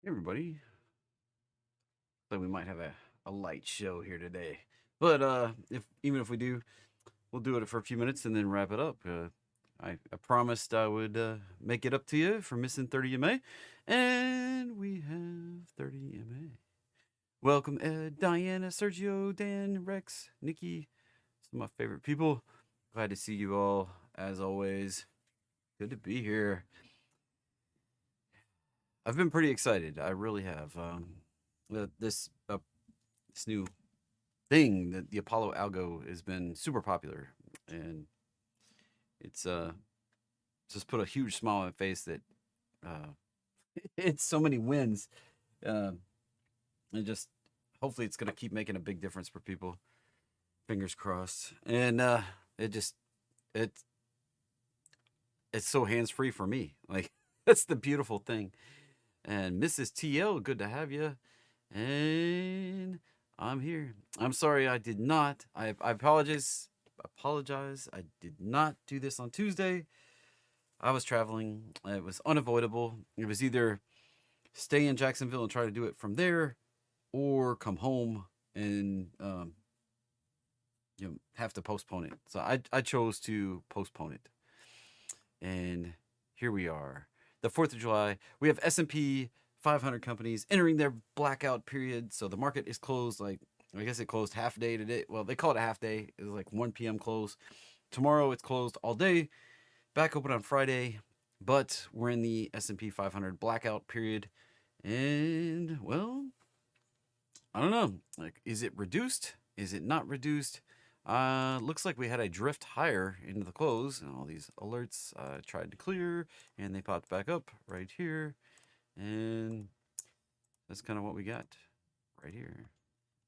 Everybody. So we might have a light show here today. But even if we do, we'll do it for a few minutes and then wrap it up. I promised I would make it up to you for missing 30 MA. And we have 30 MA. Welcome Ed, Diana, Sergio, Dan, Rex, Nikki. Some of my favorite people. Glad to see you all as always. Good to be here. I've been pretty excited. I really have. This new thing that the Apollo algo has been super popular, and it's just put a huge smile on my face that uh, it's so many wins, and just hopefully it's gonna keep making a big difference for people. Fingers crossed. And it just it it's so hands free for me. Like that's the beautiful thing. And Mrs. TL, good to have you. And I'm here. I'm sorry I did not. I apologize. I did not do this on Tuesday. I was traveling. It was unavoidable. It was either stay in Jacksonville and try to do it from there, or come home and have to postpone it. So I chose to postpone it. And here we are. The 4th of July. We have S&P 500 companies entering their blackout period. So the market is closed, like, I guess it closed half day today. Well, they call it a half day. It was like 1 p.m. close. Tomorrow it's closed all day. Back open on Friday. But we're in the S&P 500 blackout period. And, well, I don't know. Like, is it reduced? Is it not reduced? Looks like we had a drift higher into the close, and all these alerts I tried to clear, and they popped back up right here, and that's kind of what we got right here.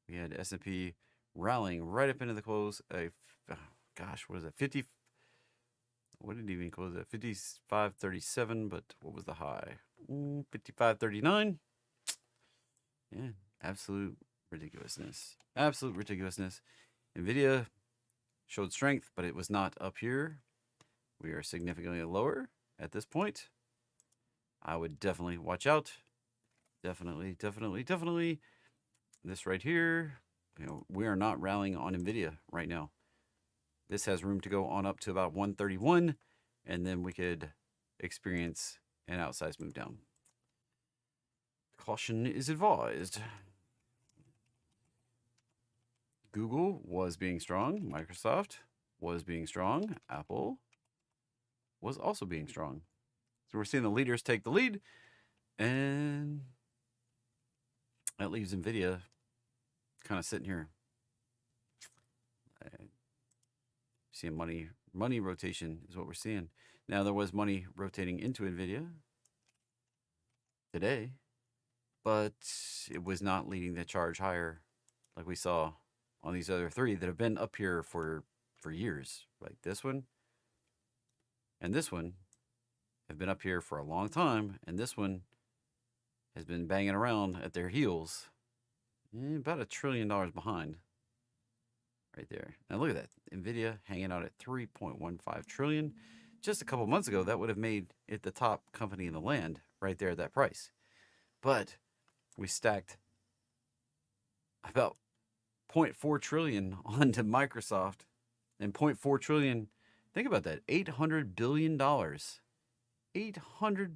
We had S&P rallying right up into the close. Gosh, what is that? 50. What did it even close at? 55.37, but what was the high? 55.39. Yeah, absolute ridiculousness. Absolute ridiculousness. NVIDIA showed strength, but it was not up here. We are significantly lower at this point. I would definitely watch out. Definitely. This right here, we are not rallying on NVIDIA right now. This has room to go on up to about 131, and then we could experience an outsized move down. Caution is advised. Google was being strong. Microsoft was being strong. Apple was also being strong. So we're seeing the leaders take the lead, and that leaves NVIDIA kind of sitting here. Seeing money rotation is what we're seeing. Now, there was money rotating into NVIDIA today, but it was not leading the charge higher like we saw on these other three that have been up here for years. Like this one and this one have been up here for a long time, and this one has been banging around at their heels, about $1 trillion behind right there. Now look at that. NVIDIA hanging out at 3.15 trillion. Just a couple months ago, that would have made it the top company in the land right there at that price. But we stacked about 0.4 trillion onto Microsoft, and 0.4 trillion, think about that, $800 billion. $800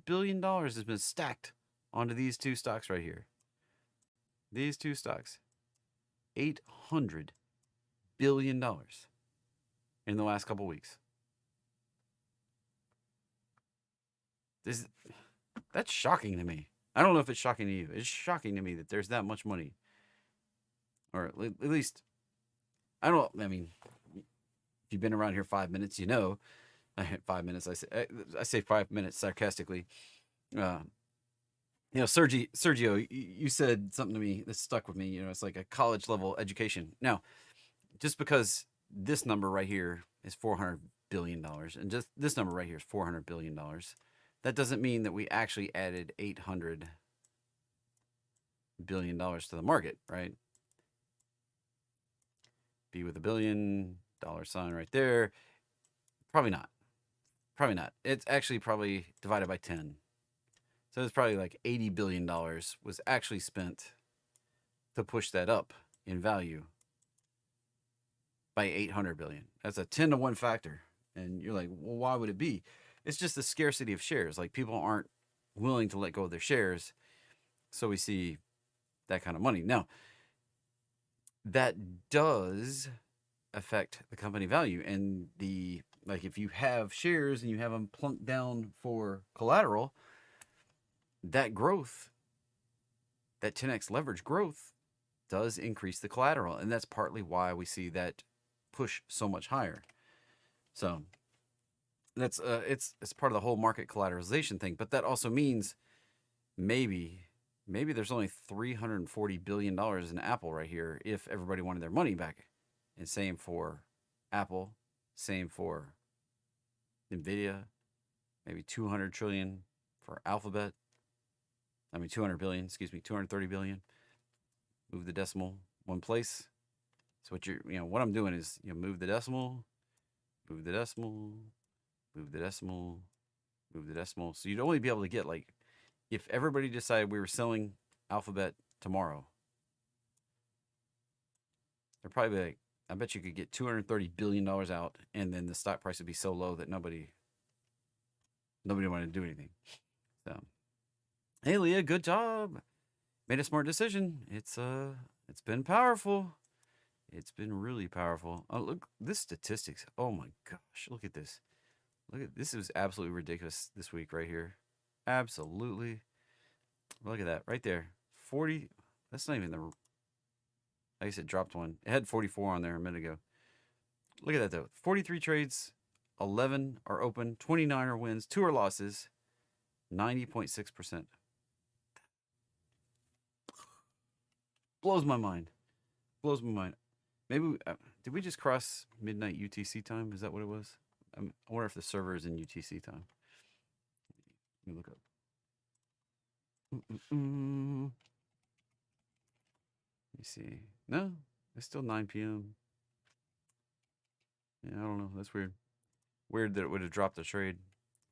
billion has been stacked onto these two stocks right here. These two stocks. $800 billion in the last couple weeks. That's shocking to me. I don't know if it's shocking to you. It's shocking to me that there's that much money. Or at least, I mean, if you've been around here 5 minutes, you know. 5 minutes, I say 5 minutes sarcastically. Sergio, you said something to me that stuck with me. It's like a college level education. Now, just because this number right here is $400 billion, and just this number right here is $400 billion, that doesn't mean that we actually added $800 billion to the market, right? B with $1 billion, $sign right there. Probably not. It's actually probably divided by 10. So it's probably like $80 billion was actually spent to push that up in value by 800 billion. That's a 10 to 1 factor. And you're like, well, why would it be? It's just the scarcity of shares. Like people aren't willing to let go of their shares. So we see that kind of money. Now, that does affect the company value. And like if you have shares and you have them plunked down for collateral, that growth, that 10x leverage growth does increase the collateral. And that's partly why we see that push so much higher. So that's it's part of the whole market collateralization thing. But that also means maybe there's only $340 billion in Apple right here if everybody wanted their money back. And same for Apple, same for Nvidia, maybe 200 trillion for Alphabet. 200 billion, 230 billion. Move the decimal one place. So what I'm doing is, move the decimal, move the decimal, move the decimal, move the decimal. So you'd only be able to get, like, if everybody decided we were selling Alphabet tomorrow, they're probably like, I bet you could get $230 billion out, and then the stock price would be so low that nobody wanted to do anything. So, hey, Leah, good job. Made a smart decision. It's been powerful. It's been really powerful. Oh, look, this statistics. Oh my gosh, look at this. This is absolutely ridiculous this week right here. Absolutely. Look at that right there. 40. That's not even the. I guess it dropped one. It had 44 on there a minute ago. Look at that though. 43 trades, 11 are open, 29 are wins, 2 are losses, 90.6%. Blows my mind. Blows my mind. Maybe did we just cross midnight UTC time? Is that what it was? I wonder if the server is in UTC time. Let me look up. Let me see. No, it's still 9 p.m. Yeah, I don't know. That's weird. Weird that it would have dropped the trade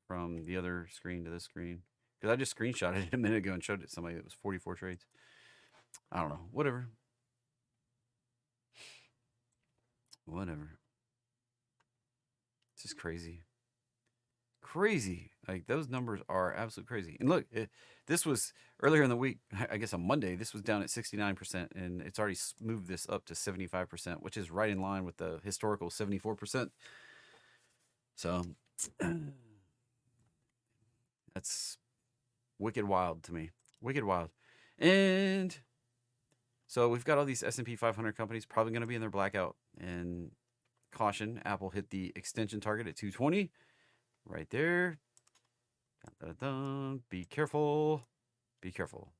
from the other screen to this screen. Because I just screenshotted it a minute ago and showed it to somebody that was 44 trades. I don't know. Whatever. It's just crazy. Crazy. Like, those numbers are absolutely crazy. And look, this was earlier in the week, I guess on Monday, this was down at 69%, and it's already moved this up to 75%, which is right in line with the historical 74%. So, that's wicked wild to me. Wicked wild. And so we've got all these S&P 500 companies probably going to be in their blackout. And caution, Apple hit the extension target at 220 right there. Dun, dun, dun. Be careful. Be careful.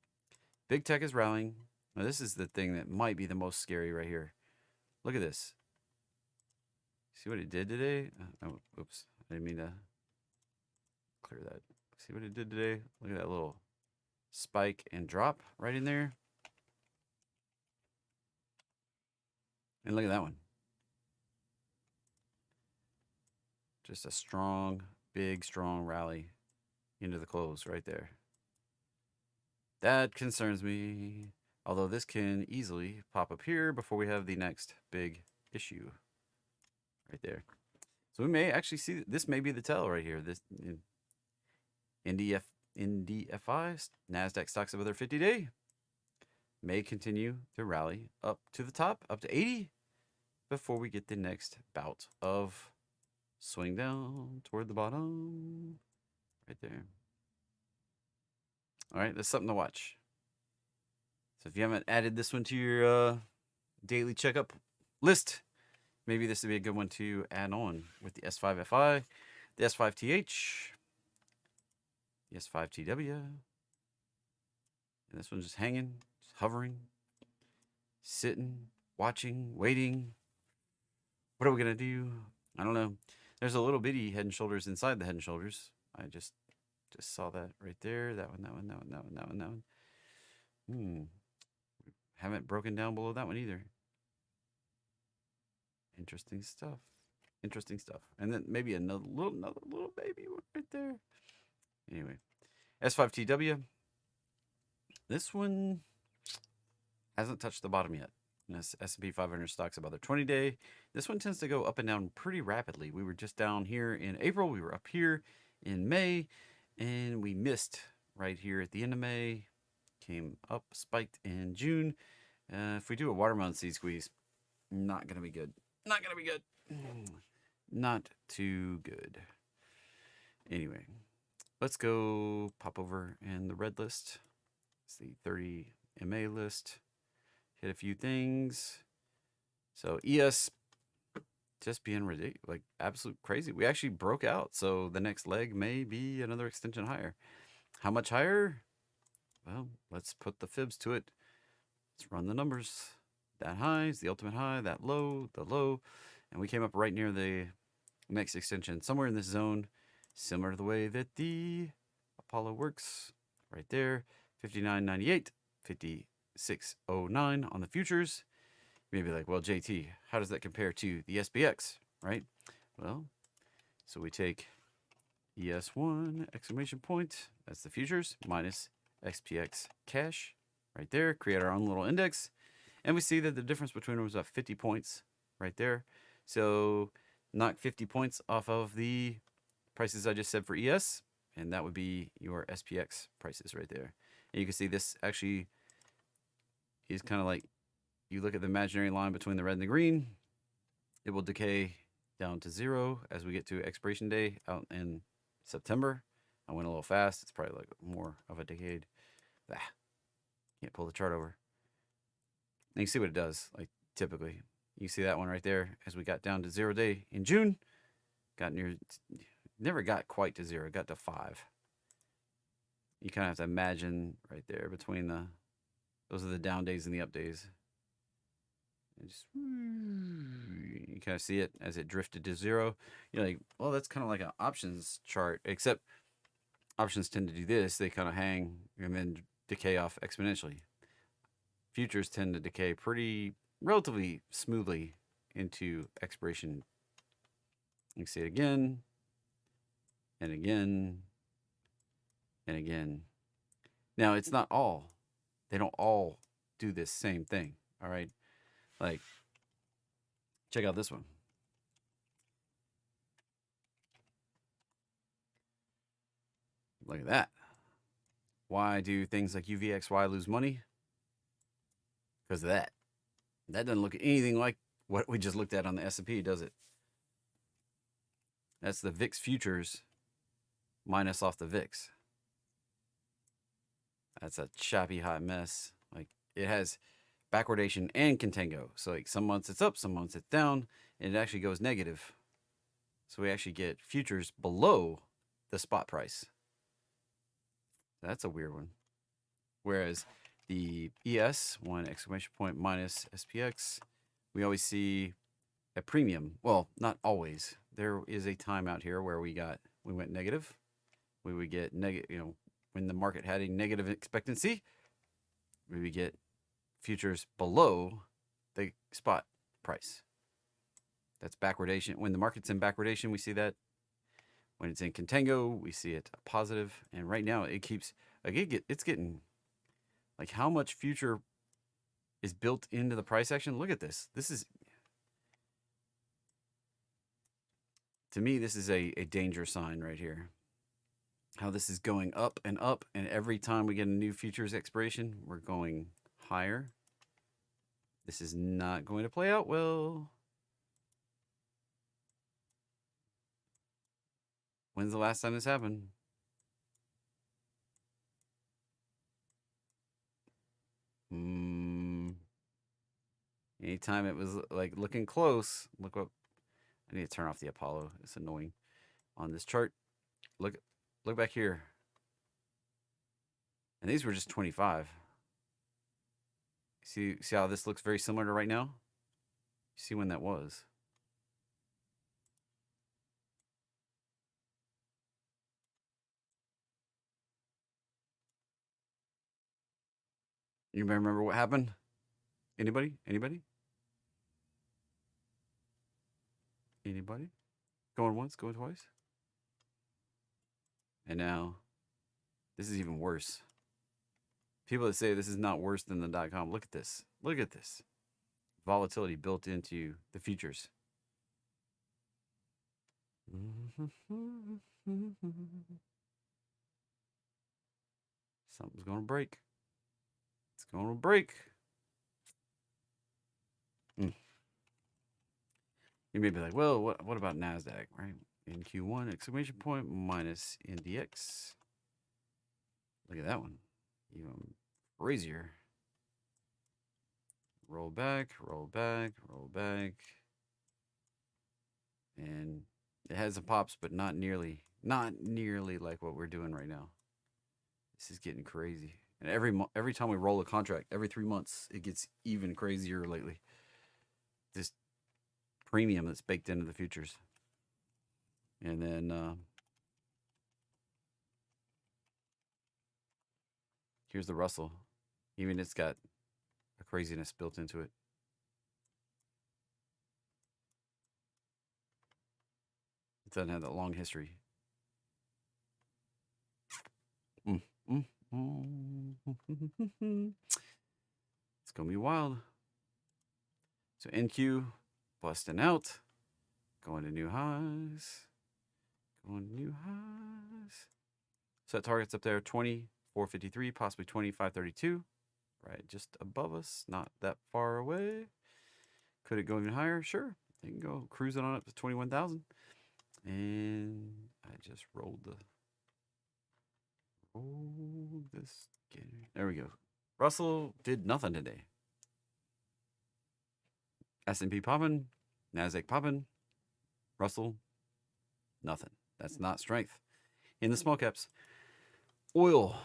Big tech is rallying. Now, this is the thing that might be the most scary right here. Look at this. See what it did today? Oh, oops. I didn't mean to clear that. See what it did today? Look at that little spike and drop right in there. And look at that one. Just a strong, big, strong rally into the close right there. That concerns me. Although this can easily pop up here before we have the next big issue. Right there. So we may actually see, this may be the tell right here. This NDFI, Nasdaq stocks of their 50-day, may continue to rally up to the top, up to 80, before we get the next bout of swing down toward the bottom. Right there. All right, that's something to watch. So if you haven't added this one to your daily checkup list, maybe this would be a good one to add on with the S5FI, the S5TH, the S5TW. And this one's just hanging, just hovering, sitting, watching, waiting. What are we going to do? I don't know. There's a little bitty Head and Shoulders inside the Head and Shoulders. I just saw that right there. That one, that one, that one, that one, that one, that one. Haven't broken down below that one either. Interesting stuff. Interesting stuff. And then maybe another little baby one right there. Anyway, S5TW. This one hasn't touched the bottom yet. This S&P 500 stocks about their 20-day. This one tends to go up and down pretty rapidly. We were just down here in April. We were up here in May, and we missed right here at the end of May. Came up, spiked in June. If we do a watermelon seed squeeze, not going to be good. Not going to be good. Not too good. Anyway, let's go pop over in the red list. It's the 30 MA list. Hit a few things. So ES just being ridiculous, like absolute crazy. We actually broke out. So the next leg may be another extension higher. How much higher? Well, let's put the fibs to it. Let's run the numbers. That high is the ultimate high, that low, the low. And we came up right near the next extension, somewhere in this zone, similar to the way that the Apollo works. Right there, 59.98, 56.09 on the futures. You may be like, well, JT, how does that compare to the SPX, right? Well, so we take ES1, exclamation point, that's the futures, minus XPX cash, right there, create our own little index. And we see that the difference between them was about 50 points right there. So knock 50 points off of the prices I just said for ES, and that would be your SPX prices right there. And you can see this actually is kind of like, you look at the imaginary line between the red and the green, it will decay down to 0 as we get to expiration day out in September. I went a little fast. It's probably like more of a decade. Can't pull the chart over. And you see what it does, like typically. You see that one right there as we got down to 0 day in June. Got near, never got quite to 0, got to 5. You kind of have to imagine right there between those are the down days and the up days. And just, you kind of see it as it drifted to 0. You're like, well, that's kind of like an options chart, except options tend to do this. They kind of hang and then decay off exponentially. Futures tend to decay relatively smoothly into expiration. You can see it again and again and again. Now, it's not all. They don't all do this same thing, all right? Like, check out this one. Look at that. Why do things like UVXY lose money? Because of that. That doesn't look anything like what we just looked at on the S&P, does it? That's the VIX futures minus off the VIX. That's a choppy hot mess. Like, it has backwardation and contango. So like some months it's up, some months it's down, and it actually goes negative. So we actually get futures below the spot price. That's a weird one. Whereas the ES, one exclamation point minus SPX, we always see a premium. Well, not always. There is a time out here where we went negative. We would get negative, when the market had a negative expectancy, we would get futures below the spot price. That's backwardation. When the market's in backwardation, we see that. When it's in contango, we see it positive. And right now, it keeps it's getting like how much future is built into the price action. Look at this. This is, to me, this is a danger sign right here. How this is going up, and every time we get a new futures expiration, we're going higher. This is not going to play out well. When's the last time this happened? Anytime it was like looking close. Look what, I need to turn off the Apollo. It's annoying on this chart. Look back here. And these were just 25. See how this looks very similar to right now? You see when that was. You remember what happened? Anybody? Anybody? Going once, going twice? And now This is even worse. People that say this is not worse than the .com, look at this. Look at this. Volatility built into the futures. Something's going to break. It's going to break. You may be like, well, what about Nasdaq, right? In Q1, exclamation point, minus NDX. Look at that one. Even crazier. Roll back, roll back, roll back. And it has some pops, but not nearly like what we're doing right now. This is getting crazy. And every time we roll a contract, every 3 months, it gets even crazier lately. This premium that's baked into the futures. And then here's the Russell. Even it's got a craziness built into it. It doesn't have that long history. It's going to be wild. So NQ busting out. Going to new highs. Going to new highs. So that target's up there, 20,453, possibly 20,532. Right, just above us, not that far away. Could it go even higher? Sure. It can go cruising on up to 21,000. And I just rolled this. There we go. Russell did nothing today. S&P popping, Nasdaq popping, Russell, nothing. That's not strength. In the small caps, oil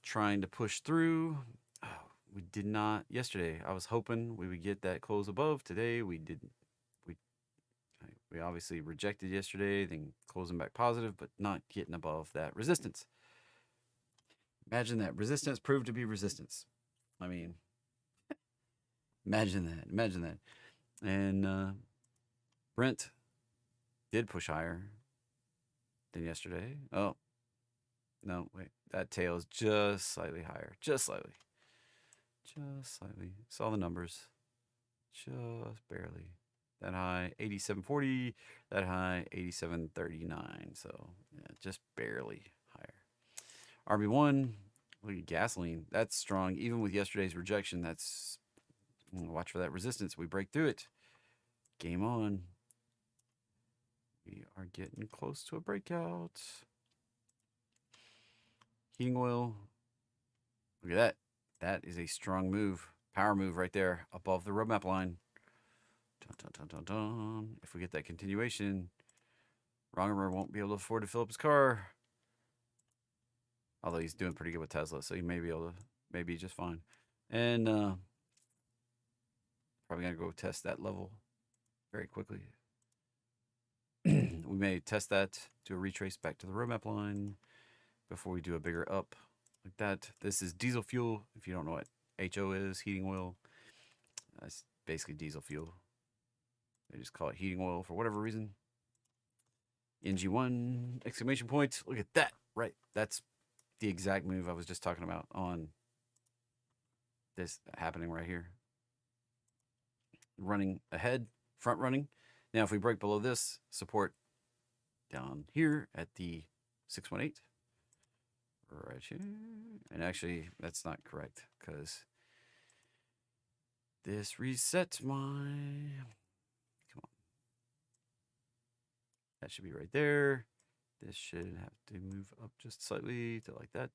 trying to push through. We did not yesterday. I was hoping we would get that close above. Today we didn't. We obviously rejected yesterday, then closing back positive, but not getting above that resistance. Imagine that resistance proved to be resistance. I mean, imagine that. Imagine that. And Brent did push higher than yesterday. Oh, no, wait. That tail is just slightly higher. Just slightly. Just slightly. Saw the numbers. Just barely. That high, 87.40. That high, 87.39. So, yeah, just barely higher. RB1, look at gasoline. That's strong. Even with yesterday's rejection, that's... Watch for that resistance. We break through it. Game on. We are getting close to a breakout. Heating oil. Look at that. That is a strong move. Power move right there above the roadmap line. Dun, dun, dun, dun, dun. If we get that continuation, Rongemer won't be able to afford to fill up his car. Although he's doing pretty good with Tesla, so he may be able to, maybe just fine. And probably going to go test that level very quickly. We may test that, do a retrace back to the roadmap line before we do a bigger up like that. This is diesel fuel. If you don't know what HO is, heating oil. That's basically diesel fuel. They just call it heating oil for whatever reason. NG1, exclamation point. Look at that. Right. That's the exact move I was just talking about on this happening right here. Running ahead, front running. Now, if we break below this, support down here at the 618. Right here. And actually, that's not correct because this resets my... Come on. That should be right there. This should have to move up just slightly to like that.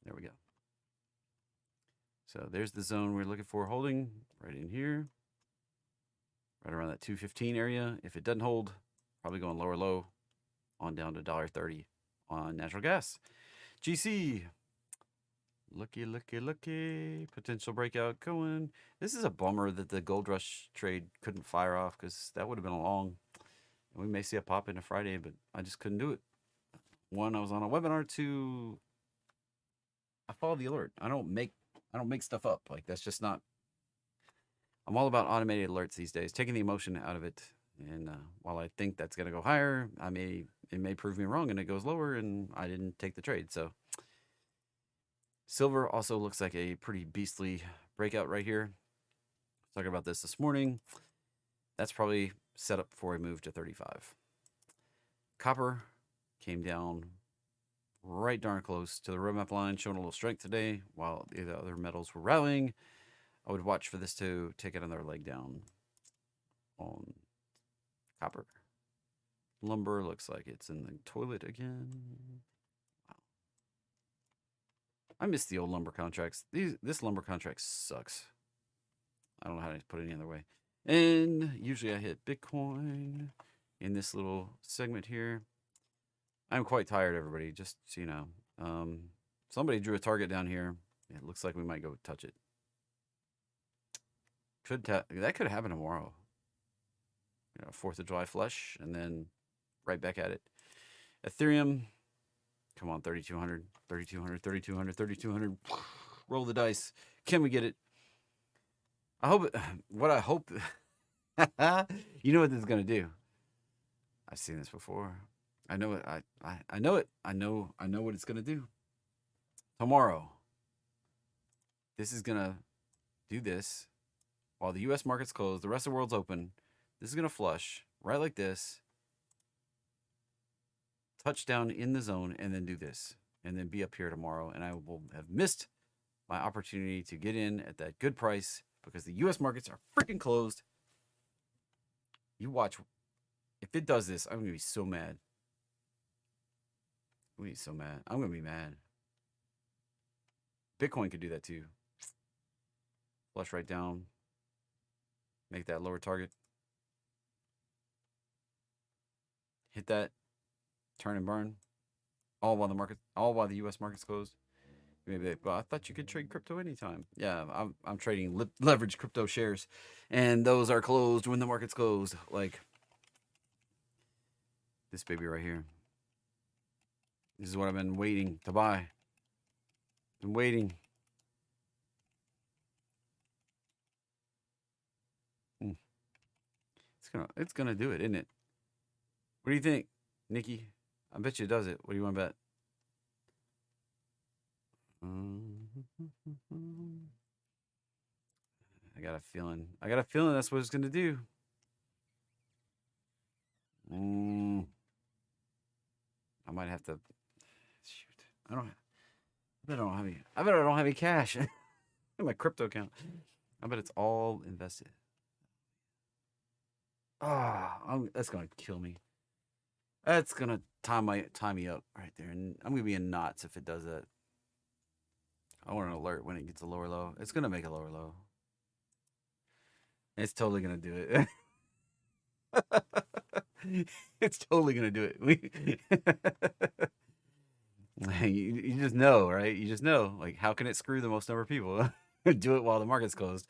There we go. So there's the zone we're looking for holding right in here. Right around that 215 area. If it doesn't hold, probably going lower low on down to $1.30 on natural gas. GC. Looky. Potential breakout going. This is a bummer that the gold rush trade couldn't fire off because that would have been a long. We may see a pop into Friday, but I just couldn't do it. One, I was on a webinar. Two, I follow the alert. I don't make stuff up. Like that's just not. I'm all about automated alerts these days, taking the emotion out of it. And while I think that's gonna go higher, it may prove me wrong and it goes lower, and I didn't take the trade. So Silver also looks like a pretty beastly breakout right here. Talking about this morning. That's probably set up for a move to 35. Copper came down right darn close to the roadmap line, showing a little strength today while the other metals were rallying. I would watch for this to take another leg down on copper. Lumber looks like it's in the toilet again. Wow. I miss the old lumber contracts. This lumber contract sucks. I don't know how to put it any other way. And usually I hit Bitcoin in this little segment here. I'm quite tired, everybody, just so you know. Somebody drew a target down here. It looks like we might go touch it. That could happen tomorrow. 4th of July flush, and then right back at it. Ethereum, come on, 3,200, 3,200, 3,200, 3,200. Roll the dice. Can we get it? I hope, you know what this is going to do. I've seen this before. I know it. I know it. I know what it's going to do. Tomorrow, this is going to do this while the U.S. market's closed. The rest of the world's open. This is going to flush right like this. Touch down in the zone and then do this. And then be up here tomorrow. And I will have missed my opportunity to get in at that good price because the U.S. markets are freaking closed. You watch. If it does this, I'm going to be so mad. I'm going to be so mad. I'm going to be mad. Bitcoin could do that too. Flush right down. Make that lower target. Hit that. Turn and burn. All while the U.S. market's closed. Maybe well, I thought you could trade crypto anytime. Yeah, I'm trading leveraged crypto shares, and those are closed when the market's closed. Like this baby right here. This is what I've been waiting to buy. Been waiting. It's gonna do it, isn't it? What do you think, Nikki? I bet you it does it. What do you want to bet? I got a feeling. That's what it's gonna do. I might have to shoot. I bet I don't have any cash in my crypto account. I bet it's all invested. That's gonna kill me. That's gonna tie me up right there, and I'm gonna be in knots if it does that. I want an alert when it gets a lower low. It's gonna make a lower low. It's totally gonna do it. It's totally gonna do it. You just know, right? You just know. Like, how can it screw the most number of people? Do it while the market's closed.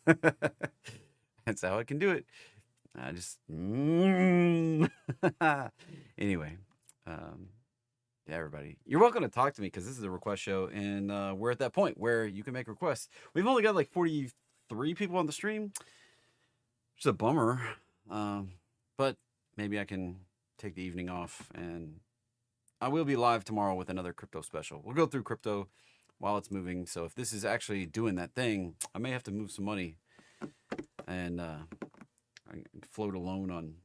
That's how it can do it. I just anyway. Yeah, everybody, you're welcome to talk to me because this is a request show, and we're at that point where you can make requests. We've only got like 43 people on the stream, which is a bummer. But maybe I can take the evening off, and I will be live tomorrow with another crypto special. We'll go through crypto while it's moving. So if this is actually doing that thing, I may have to move some money and I float a loan on.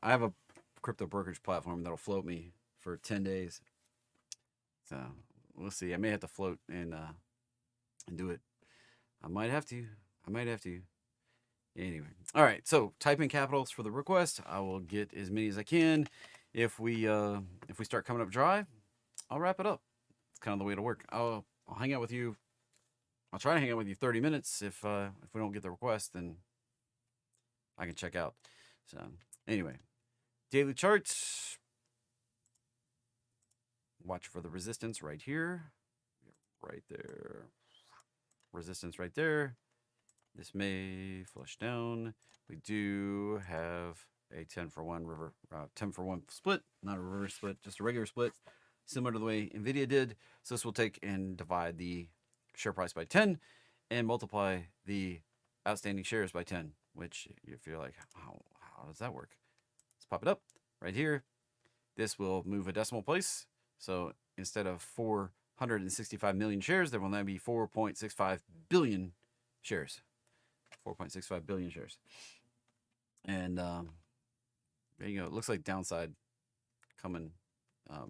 I have a crypto brokerage platform that'll float me for 10 days. So we'll see. I may have to float and do it. I might have to. Anyway. All right. So type in capitals for the request. I will get as many as I can. If we start coming up dry, I'll wrap it up. It's kind of the way to work. I'll hang out with you. I'll try to hang out with you 30 minutes. If we don't get the request, then I can check out. So anyway, daily charts. Watch for the resistance right here. Right there. Resistance right there. This may flush down. We do have a 10 for 1 split, not a reverse split, just a regular split, similar to the way NVIDIA did. So this will take and divide the share price by 10 and multiply the outstanding shares by 10, which if you're like, how does that work? Let's pop it up right here. This will move a decimal place. So instead of 165 million shares. There will now be 4.65 billion shares. 4.65 billion shares. And there you go. It looks like downside coming.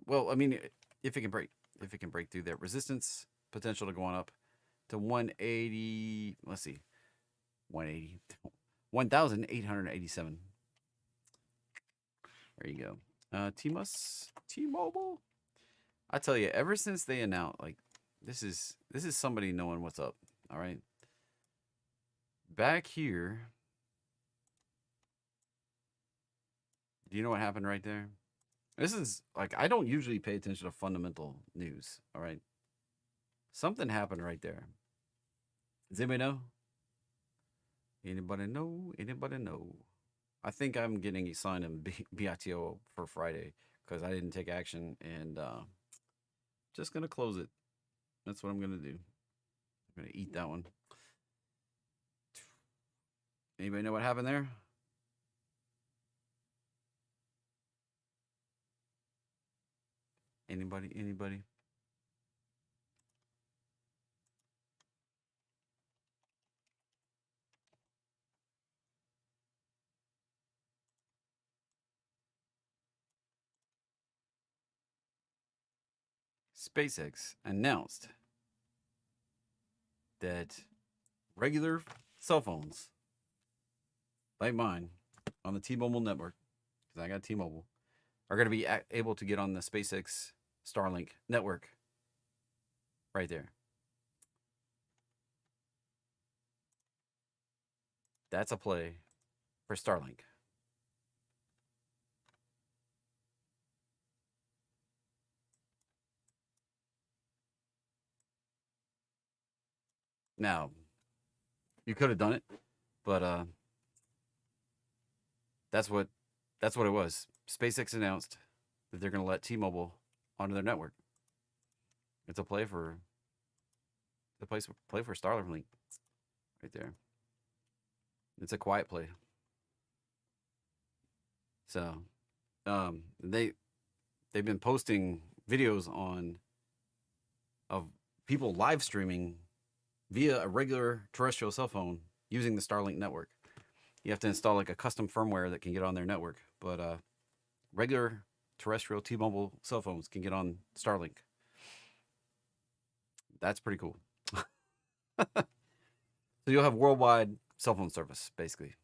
Well, I mean, if it can break through that resistance, potential to go on up to 180. Let's see, 180, 1,887. There you go. T-Mobile. I tell you, ever since they announced, like, this is somebody knowing what's up. All right. Back here, do you know what happened right there? This is like, I don't usually pay attention to fundamental news. All right. Something happened right there. Does anybody know? Anybody know? Anybody know? I think I'm getting a sign in BITO for Friday because I didn't take action, and just going to close it. That's what I'm going to do. I'm going to eat that one. Anybody know what happened there? Anybody? SpaceX announced that regular cell phones like mine on the T-Mobile network, because I got T-Mobile, are going to be able to get on the SpaceX Starlink network right there. That's a play for Starlink. Now, you could have done it, but that's what it was. SpaceX announced that they're going to let T-Mobile onto their network. It's a play for Starlink right there. It's a quiet play. So, they've been posting videos of people live streaming via a regular terrestrial cell phone using the Starlink network. You have to install like a custom firmware that can get on their network, but regular terrestrial T-Mobile cell phones can get on Starlink. That's pretty cool. So you'll have worldwide cell phone service, basically.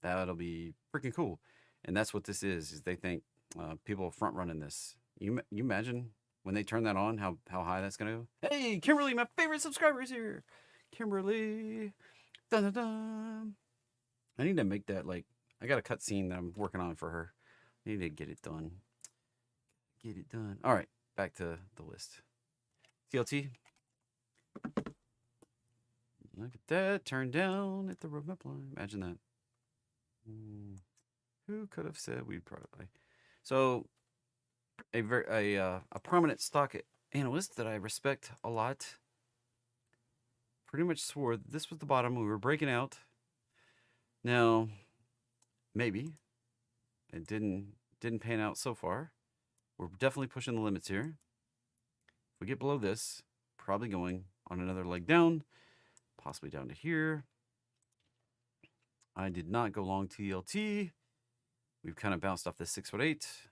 That'll be freaking cool. And that's what this is they think people are front running this. You imagine when they turn that on, how high that's going to go? Hey, Kimberly, my favorite subscriber is here. Kimberly. Dun, dun, dun. I need to make that, like, I got a cutscene that I'm working on for her. I need to get it done. All right, back to the list. TLT. Look at that. Turn down at the roadmap line. Imagine that. Who could have said we'd probably? So, a prominent stock analyst that I respect a lot pretty much swore this was the bottom. We were breaking out. Now, maybe it didn't pan out so far. We're definitely pushing the limits here. If we get below this, probably going on another leg down, possibly down to here. I did not go long TLT. We've kind of bounced off this 618.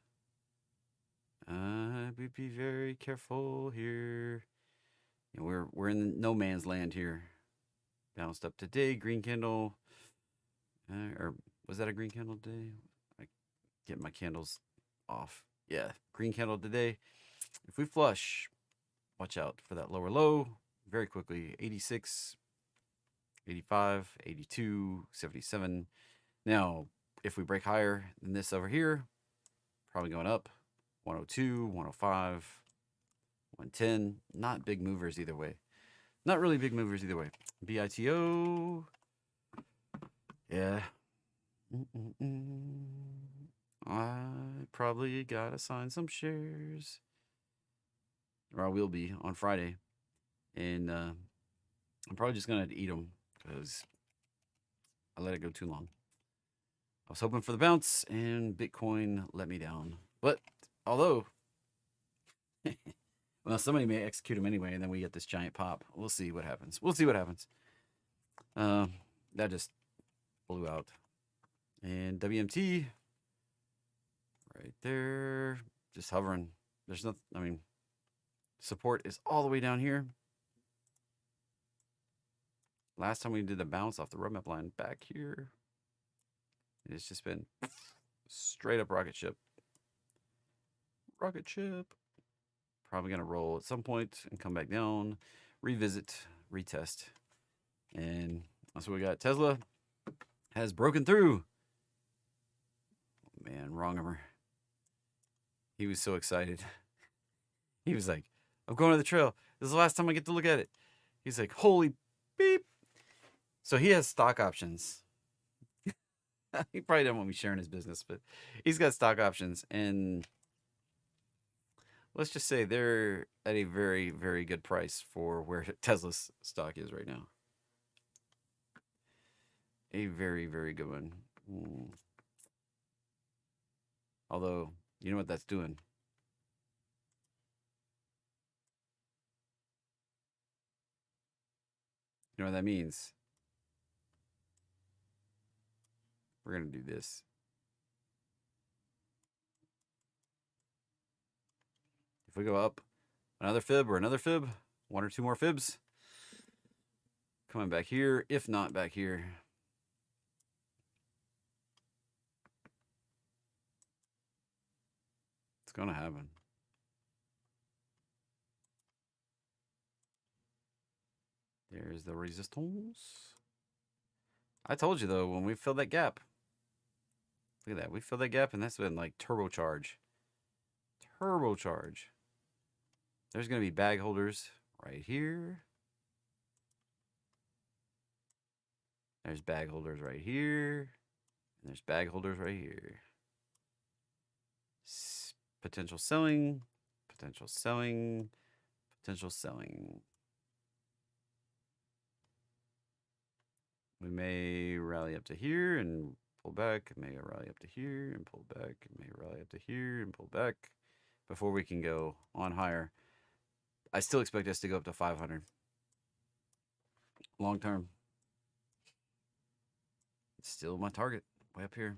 We'd be very careful here. You know, we're in no man's land here. Bounced up today, green candle. Or was that a green candle today? I get my candles off. Yeah, green candle today. If we flush, watch out for that lower low very quickly. 86, 85, 82, 77. Now, if we break higher than this over here, probably going up. 102, 105, 110. Not big movers either way. Not really big movers either way. BITO. Yeah. I probably gotta sign some shares. Or I will be on Friday. And I'm probably just gonna eat them because I let it go too long. I was hoping for the bounce and Bitcoin let me down. But although Well, somebody may execute them anyway, and then we get this giant pop. We'll see what happens. We'll see what happens. That just blew out. And WMT right there, just hovering. There's nothing, I mean, support is all the way down here. Last time we did a bounce off the roadmap line back here. It's just been straight up rocket ship. Rocket ship. Probably going to roll at some point and come back down, revisit, retest. And that's what we got. Tesla has broken through. Oh, man, wrongimer. He was so excited. He was like, I'm going to the trail. This is the last time I get to look at it. He's like, holy beep. So he has stock options. He probably doesn't want me sharing his business, but he's got stock options. And let's just say they're at a very, very good price for where Tesla's stock is right now. A very, very good one. Although, you know what that's doing? You know what that means? We're going to do this. If we go up another fib or another fib, one or two more fibs, coming back here, if not back here. It's going to happen. There's the resistance. I told you, though, when we filled that gap. Look at that. We filled that gap, and that's been like turbocharge. Turbocharge. There's going to be bag holders right here. There's bag holders right here. And there's bag holders right here. Potential selling. Potential selling. Potential selling. We may rally up to here and pull back. It may rally up to here and pull back. It may rally up to here and pull back before we can go on higher. I still expect us to go up to 500 long term. It's still my target way up here.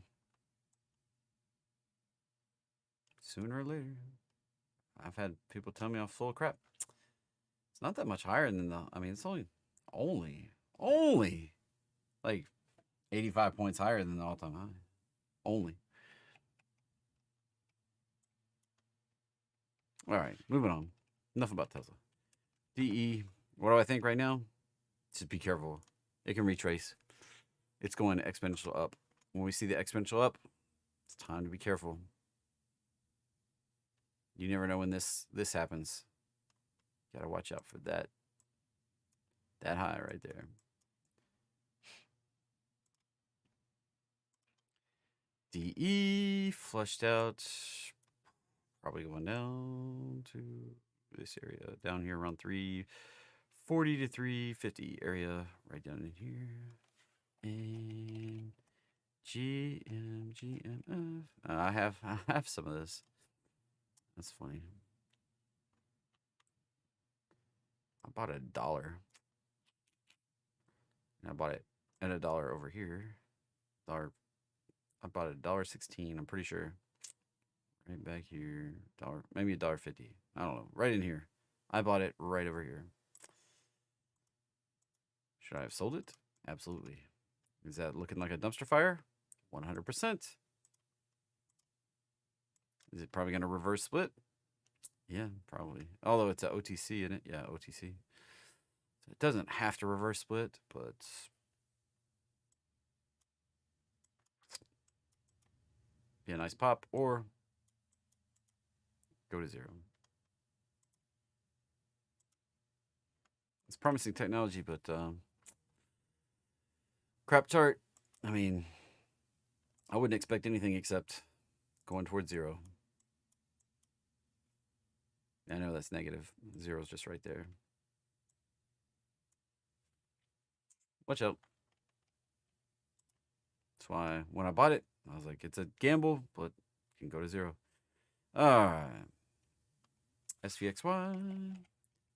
Sooner or later. I've had people tell me I'm full of crap. It's not that much higher than the, I mean, it's only like 85 points higher than the all-time high. Only. All right, moving on. Enough about Tesla. DE, what do I think right now? Just be careful. It can retrace. It's going exponential up. When we see the exponential up, it's time to be careful. You never know when this happens. Got to watch out for that high right there. DE flushed out, probably going down to this area down here around 340 to 350 area right down in here. And GMF. I have some of this. That's funny. I bought $1. And I bought it at $1 over here. I bought $1.16, I'm pretty sure. Right back here. Maybe $1.50. I don't know. Right in here. I bought it right over here. Should I have sold it? Absolutely. Is that looking like a dumpster fire? 100%. Is it probably going to reverse split? Yeah, probably. Although it's a OTC in it. Yeah, OTC. It doesn't have to reverse split, but be a nice pop or go to zero. It's promising technology, but crap chart. I mean, I wouldn't expect anything except going towards zero. I know that's negative. Zero's just right there. Watch out. That's why when I bought it, I was like, it's a gamble, but it can go to zero. All right. SVXY.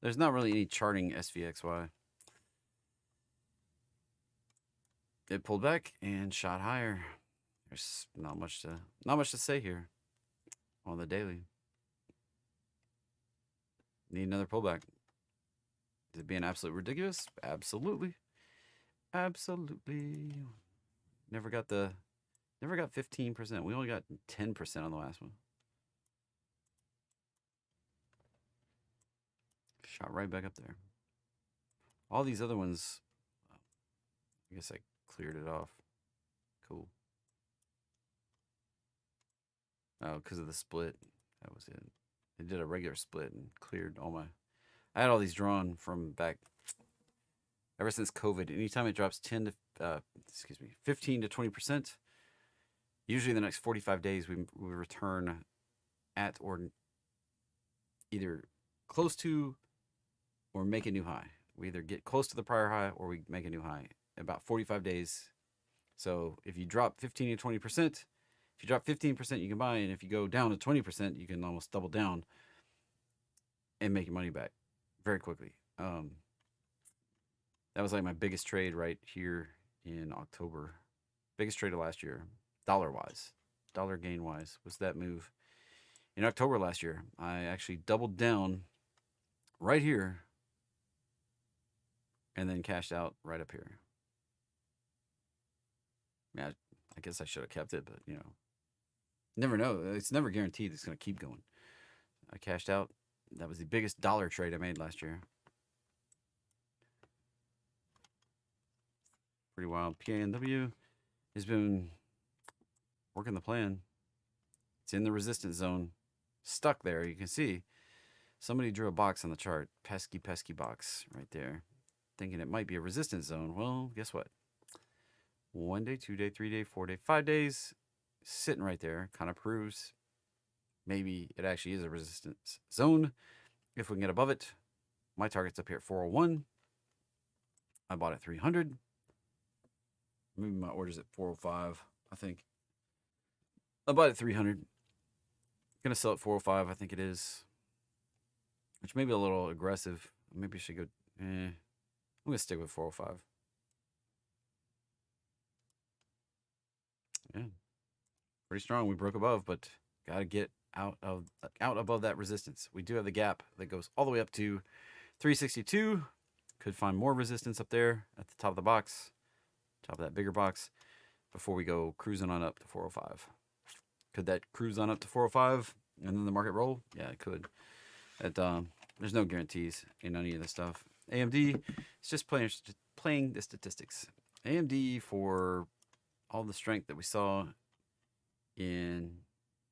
There's not really any charting SVXY. It pulled back and shot higher. There's not much to say here on the daily. Need another pullback. Is it being absolutely ridiculous? Absolutely. Absolutely. Never got 15%. We only got 10% on the last one. Shot right back up there. All these other ones, I guess I cleared it off. Cool. Oh, because of the split. That was it. It did a regular split and cleared all my... I had all these drawn from back... Ever since COVID. Anytime it drops 15 to 20%, usually in the next 45 days, we return at or either close to or make a new high. We either get close to the prior high or we make a new high in about 45 days. So if you drop 15 to 20%, if you drop 15%, you can buy. And if you go down to 20%, you can almost double down and make your money back very quickly. That was like my biggest trade right here in October. Biggest trade of last year, dollar-wise, dollar gain-wise, was that move. In October last year, I actually doubled down right here and then cashed out right up here. Yeah, I guess I should have kept it, but, you know, never know. It's never guaranteed it's going to keep going. I cashed out. That was the biggest dollar trade I made last year. Pretty wild. PANW has been working the plan. It's in the resistance zone. Stuck there. You can see somebody drew a box on the chart. Pesky, pesky box right there. Thinking it might be a resistance zone. Well, guess what? 1 day, 2 day, 3 day, 4 day, 5 days. Sitting right there. Kind of proves maybe it actually is a resistance zone. If we can get above it. My target's up here at 401. I bought at 300. Maybe my order's at 405, I think. I bought at 300. Gonna sell at 405, I think it is. Which may be a little aggressive. Maybe I should go. I'm gonna stick with 405. Yeah, pretty strong. We broke above, but gotta get out above that resistance. We do have the gap that goes all the way up to 362. Could find more resistance up there at the top of the box. Top of that bigger box before we go cruising on up to 405. Could that cruise on up to 405 and then the market roll? Yeah, it could. There's no guarantees in any of this stuff. AMD is just playing the statistics. AMD, for all the strength that we saw in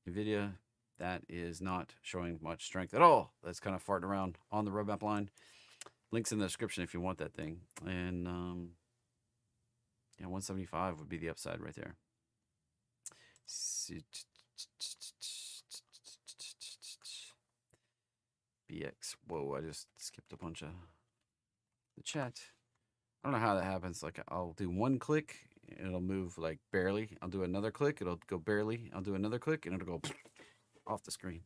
NVIDIA, that is not showing much strength at all. That's kind of farting around on the roadmap line. Links in the description if you want that thing. And yeah, 175 would be the upside right there. BX. Whoa, I just skipped a bunch of the chat. I don't know how that happens. Like, I'll do one click, and it'll move like barely. I'll do another click, it'll go barely. I'll do another click, and it'll go off the screen.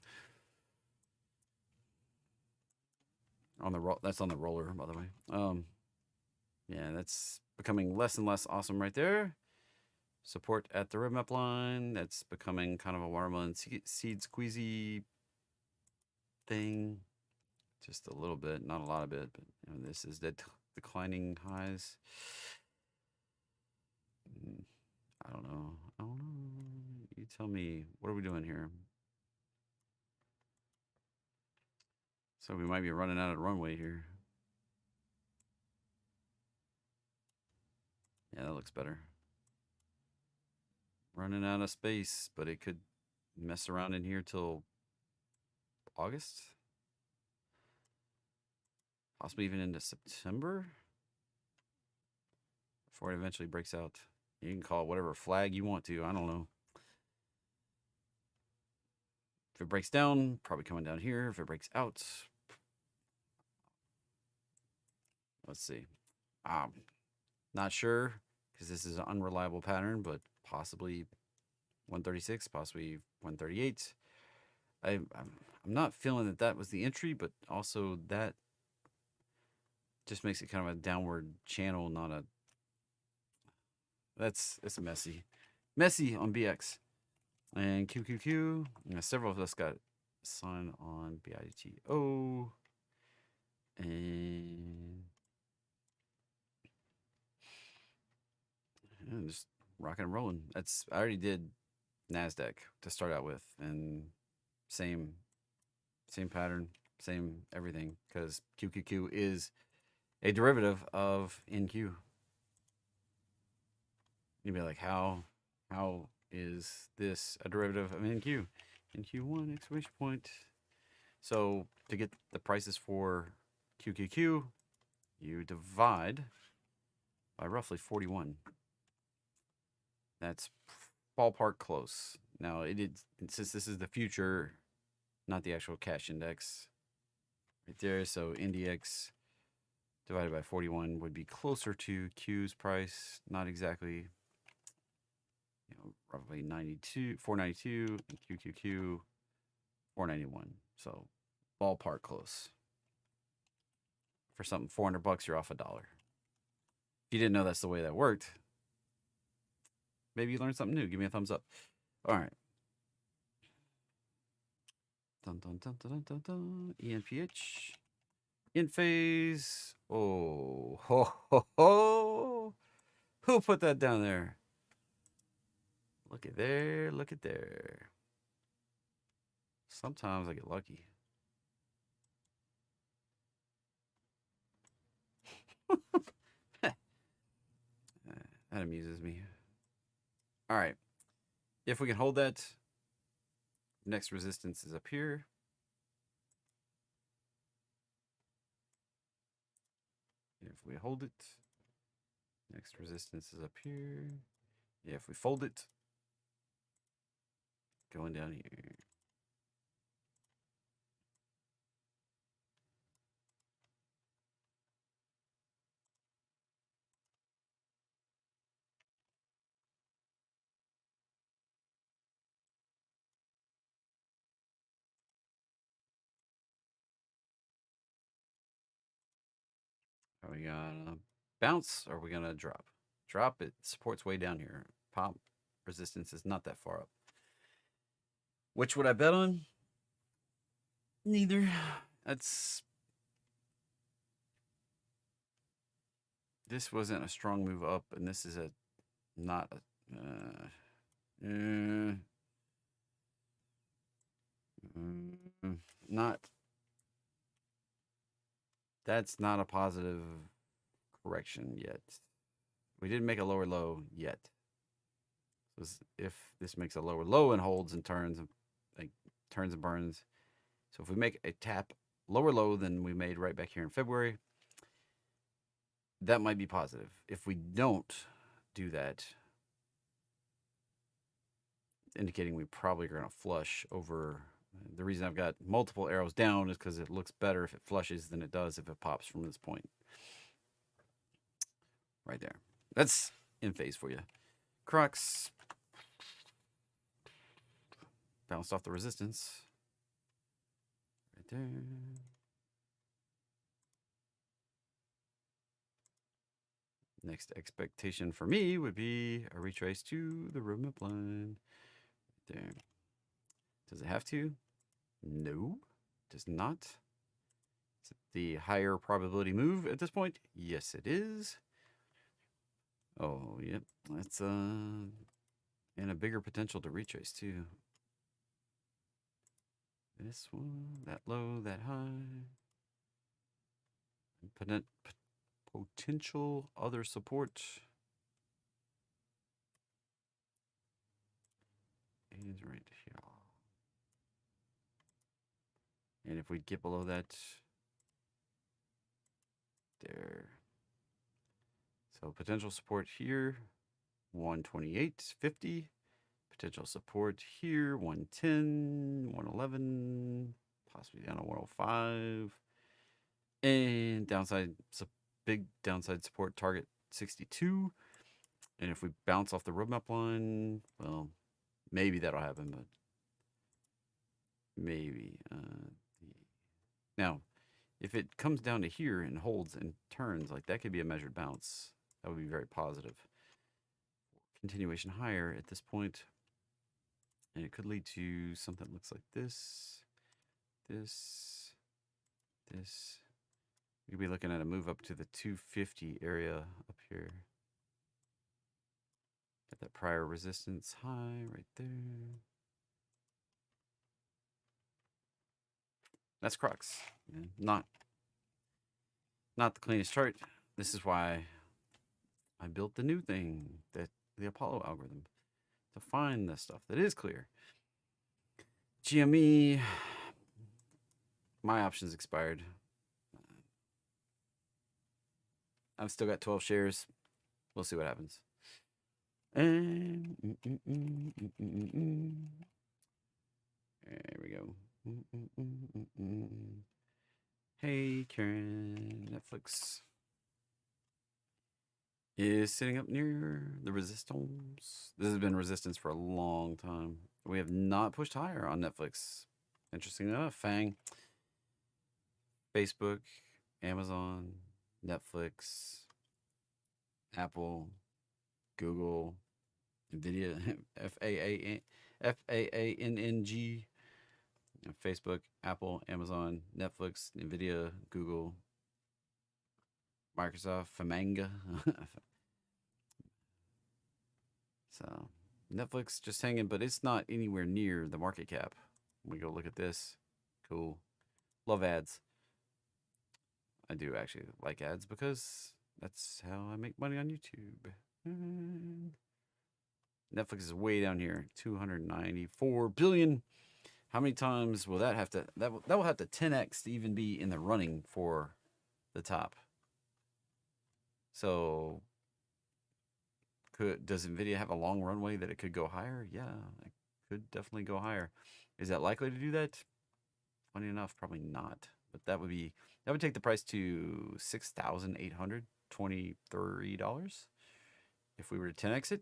On the that's on the roller, by the way. Yeah, that's becoming less and less awesome right there. Support at the roadmap line. That's becoming kind of a watermelon seed squeezy thing. Just a little bit, not a lot of it, but you know, this is the declining highs. I don't know. You tell me, what are we doing here? So we might be running out of runway here. Yeah, that looks better. Running out of space, but it could mess around in here till August. Possibly even into September. Before it eventually breaks out. You can call it whatever flag you want to. I don't know. If it breaks down, probably coming down here. If it breaks out, let's see. Not sure, because this is an unreliable pattern, but possibly 136, possibly 138. I'm I'm not feeling that was the entry, but also that just makes it kind of a downward channel, not a. It's messy. Messy on BX. And QQQ. You know, several of us got signed on BITO. And just rocking and rolling. I already did Nasdaq to start out with, and same pattern, same everything, because QQQ is a derivative of NQ. You'd be like, how is this a derivative of NQ? NQ1 exclamation point. So to get the prices for QQQ, you divide by roughly 41. That's ballpark close. Now since this is the future, not the actual cash index right there. So NDX divided by 41 would be closer to Q's price. Not exactly, roughly 492, and QQQ 491. So ballpark close. For something $400, you're off $1. If you didn't know that's the way that worked, maybe you learned something new. Give me a thumbs up. All right. Dun, dun, dun, dun, dun, dun. ENPH. In phase. Oh, ho, ho, ho. Who put that down there? Look at there. Look at there. Sometimes I get lucky. That amuses me. All right. If we can hold that, next resistance is up here. If we hold it, next resistance is up here. Yeah, if we fold it, going down here. Are we gonna bounce or are we gonna drop? Drop, it supports way down here. Pop, resistance is not that far up. Which would I bet on? Neither. This wasn't a strong move up, and this is not that's not a positive correction yet. We didn't make a lower low yet. So if this makes a lower low and holds and turns, like turns and burns. So if we make a tap lower low than we made right back here in February, that might be positive. If we don't do that, indicating we probably are going to flush over. The reason I've got multiple arrows down is because it looks better if it flushes than it does if it pops from this point. Right there. That's in phase for you. Crux. Bounced off the resistance. Right there. Next expectation for me would be a retrace to the roadmap line. Right there. Does it have to? No, does not. Is it the higher probability move at this point? Yes, it is. Oh, yep. That's and a bigger potential to retrace too. This one, that low, that high. Potential other support is right here. And if we get below that, there. So potential support here, 128.50. Potential support here, 110, 111, possibly down to 105. And big downside support target 62. And if we bounce off the roadmap line, well, maybe that'll happen, but maybe. Now, if it comes down to here and holds and turns, like that could be a measured bounce. That would be very positive. Continuation higher at this point, and it could lead to something that looks like this, this. We could be looking at a move up to the 250 area up here. Got that prior resistance high right there. That's Crux. Not the cleanest chart. This is why I built the new thing, that the Apollo algorithm, to find the stuff that is clear. GME, my options expired. I've still got 12 shares. We'll see what happens. And there we go. Hey, Karen, Netflix is sitting up near the resistance. This has been resistance for a long time. We have not pushed higher on Netflix. Interesting enough, FANG, Facebook, Amazon, Netflix, Apple, Google, NVIDIA, FAANNG, Facebook, Apple, Amazon, Netflix, NVIDIA, Google, Microsoft, Famanga. So Netflix just hanging, but it's not anywhere near the market cap. We go look at this. Cool. Love ads. I do actually like ads because that's how I make money on YouTube. Netflix is way down here, 294 billion. How many times will that have to, that will have to 10x to even be in the running for the top? So does NVIDIA have a long runway that it could go higher? Yeah, it could definitely go higher. Is that likely to do that? Funny enough, probably not. But that would take the price to $6,823 if we were to 10x it.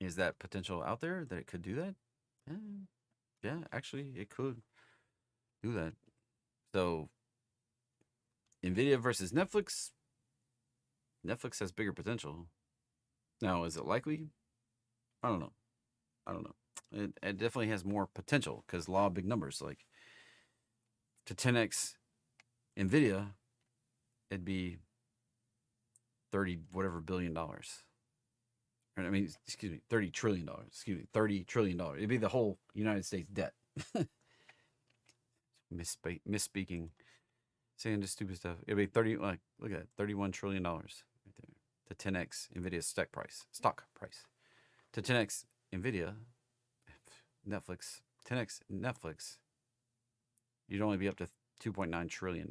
Is that potential out there that it could do that? Yeah, actually, it could do that. So, NVIDIA versus Netflix. Netflix has bigger potential. Now, is it likely? I don't know. It definitely has more potential because law of big numbers. Like, to 10x NVIDIA, it'd be 30 whatever billion dollars. I mean, excuse me, $30 trillion. Excuse me, $30 trillion. It'd be the whole United States debt. Misspeaking. Saying just stupid stuff. It'd be 30, like, look at that, $31 trillion right there. To 10x NVIDIA's stock price. To 10x NVIDIA, Netflix, 10x Netflix, you'd only be up to $2.9 trillion.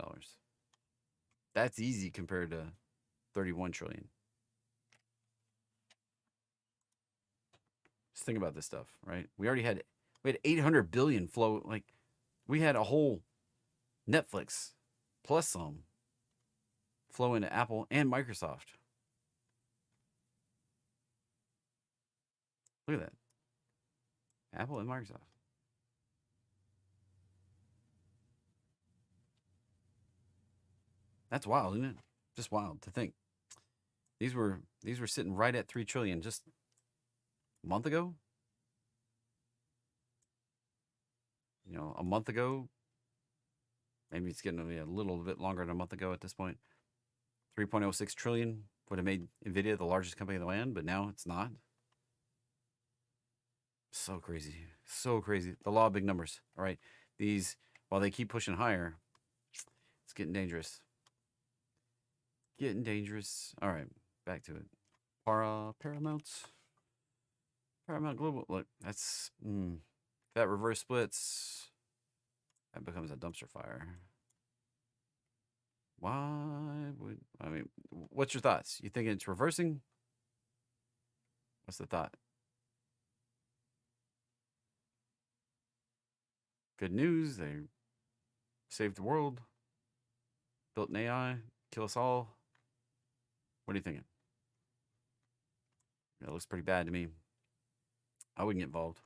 That's easy compared to 31 trillion. Just think about this stuff, right? We had 800 billion flow. Like, we had a whole Netflix plus some flow into Apple and Microsoft. Look at that. Apple and Microsoft. That's wild, isn't it? Just wild to think. These were sitting right at 3 trillion just a month ago. A month ago. Maybe it's getting to be a little bit longer than a month ago at this point. 3.06 trillion would have made NVIDIA the largest company in the land, but now it's not. So crazy. So crazy. The law of big numbers. All right. These, while they keep pushing higher, it's getting dangerous. All right. Back to it. Paramount Global. Look, that's, that reverse splits, that becomes a dumpster fire. What's your thoughts? You think it's reversing? What's the thought? Good news, they saved the world, built an AI, kill us all. What are you thinking? That looks pretty bad to me. I wouldn't get involved.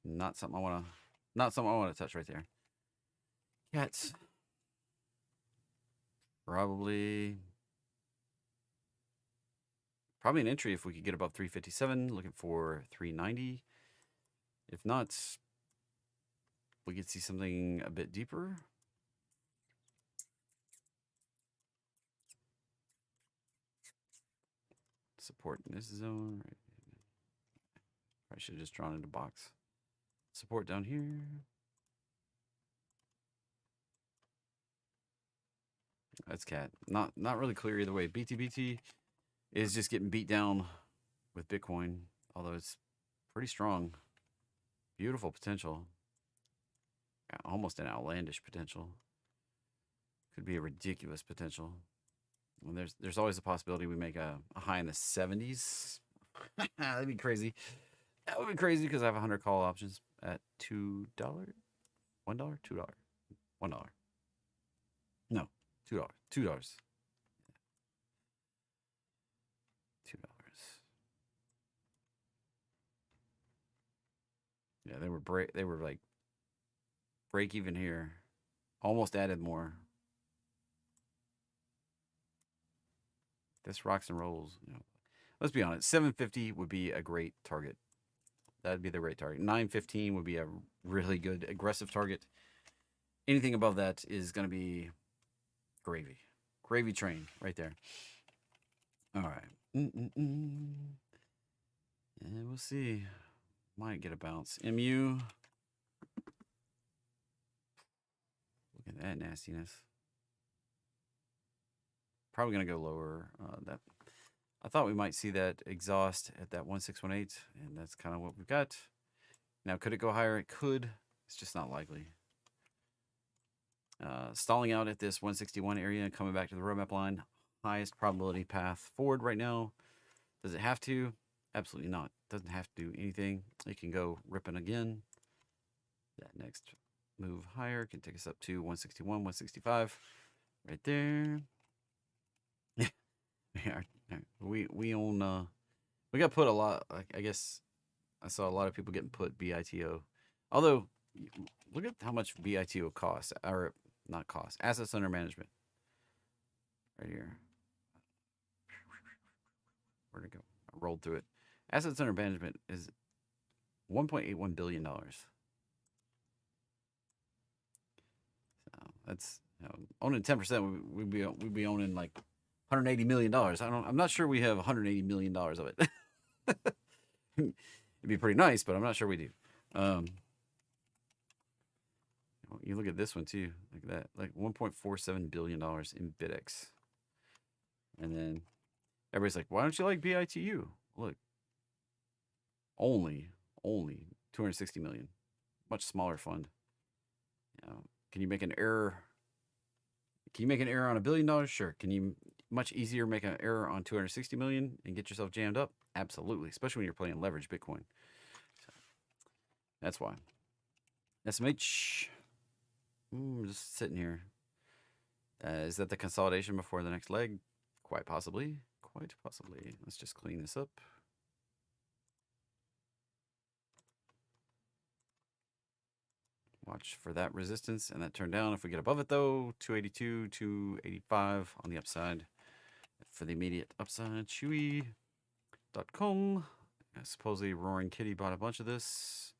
Not something I want to. Not something I want to touch right there. Cats. Probably an entry if we could get above 357. Looking for 390. If not, we could see something a bit deeper. Support in this zone. Right. Probably should have just drawn into box. Support down here. That's cat. Not really clear either way. BTBT is just getting beat down with Bitcoin, although it's pretty strong. Beautiful potential. Almost an outlandish potential. Could be a ridiculous potential. And there's always a possibility we make a high in the 70s. That'd be crazy. That would be crazy because I have 100 call options at $2, $1, $2, $1. No, $2, $2. $2. Yeah, they were like break even here. Almost added more. This rocks and rolls. You know, let's be honest. 750 would be a great target. That'd be the great target. 915 would be a really good aggressive target. Anything above that is going to be gravy. Gravy train right there. All right. And we'll see. Might get a bounce. MU. Look at that nastiness. Probably going to go lower. I thought we might see that exhaust at that 1618, and that's kind of what we've got. Now, could it go higher? It could. It's just not likely. Stalling out at this 161 area and coming back to the roadmap line. Highest probability path forward right now. Does it have to? Absolutely not. Doesn't have to do anything. It can go ripping again. That next move higher can take us up to 161, 165. Right there. we own we got put a lot. I guess I saw a lot of people getting put BITO. Although look at how much BITO costs, or not cost, assets under management. Right here. Where'd it go? I rolled through it. Assets under management is $1.81 billion. So that's, you know, owning 10%, we'd be owning like $180 million. I'm not sure we have $180 million of it. It'd be pretty nice, but I'm not sure we do. You look at this one too, like that, like $1.47 billion in BitX. And then everybody's like, why don't you like BITU? Look, only 260 million, much smaller fund. Can you make an error? Can you make an error on $1 billion? Sure. Can you much easier make an error on 260 million and get yourself jammed up? Absolutely, especially when you're playing leverage Bitcoin. So that's why. SMH. Just sitting here. Is that the consolidation before the next leg? Quite possibly. Quite possibly. Let's just clean this up. Watch for that resistance and that turn down. If we get above it though, 282, 285 on the upside. For the immediate upside, Chewy.com. Supposedly Roaring Kitty bought a bunch of this.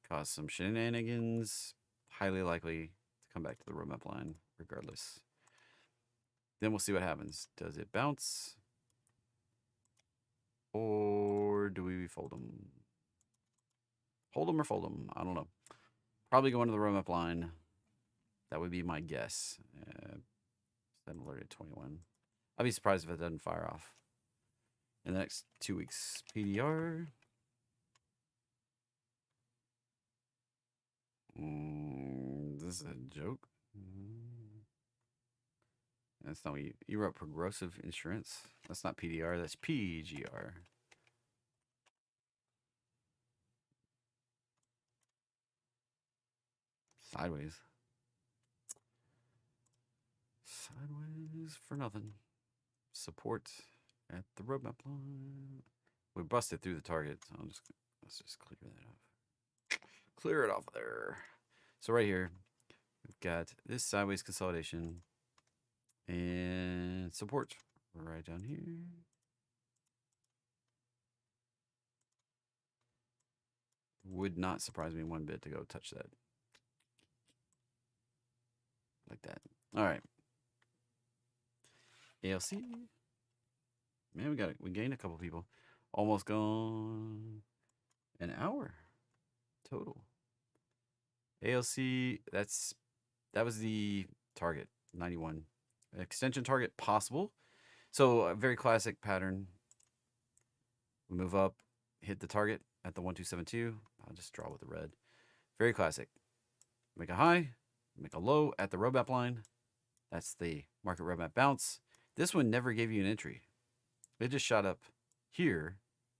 Caused some shenanigans. Highly likely to come back to the roadmap line regardless. Then we'll see what happens. Does it bounce? Or do we fold them? Hold them or fold them? I don't know. Probably going to the roadmap line. That would be my guess. 7 to 21. I'd be surprised if it doesn't fire off in the next 2 weeks. PDR. This is a joke. That's not what you wrote. Progressive Insurance. That's not PDR. That's PGR. Sideways. Sideways for nothing. Support at the roadmap line. We busted through the target, so let's just clear that off. Clear it off of there. So right here, we've got this sideways consolidation and support right down here. Would not surprise me one bit to go touch that. Like that. All right. ALC. Man, we gained a couple people. Almost gone an hour total. ALC, that was the target, 91. Extension target possible. So a very classic pattern. We move up, hit the target at the 1272. I'll just draw with the red. Very classic. Make a high, make a low at the roadmap line. That's the market roadmap bounce. This one never gave you an entry. It just shot up here,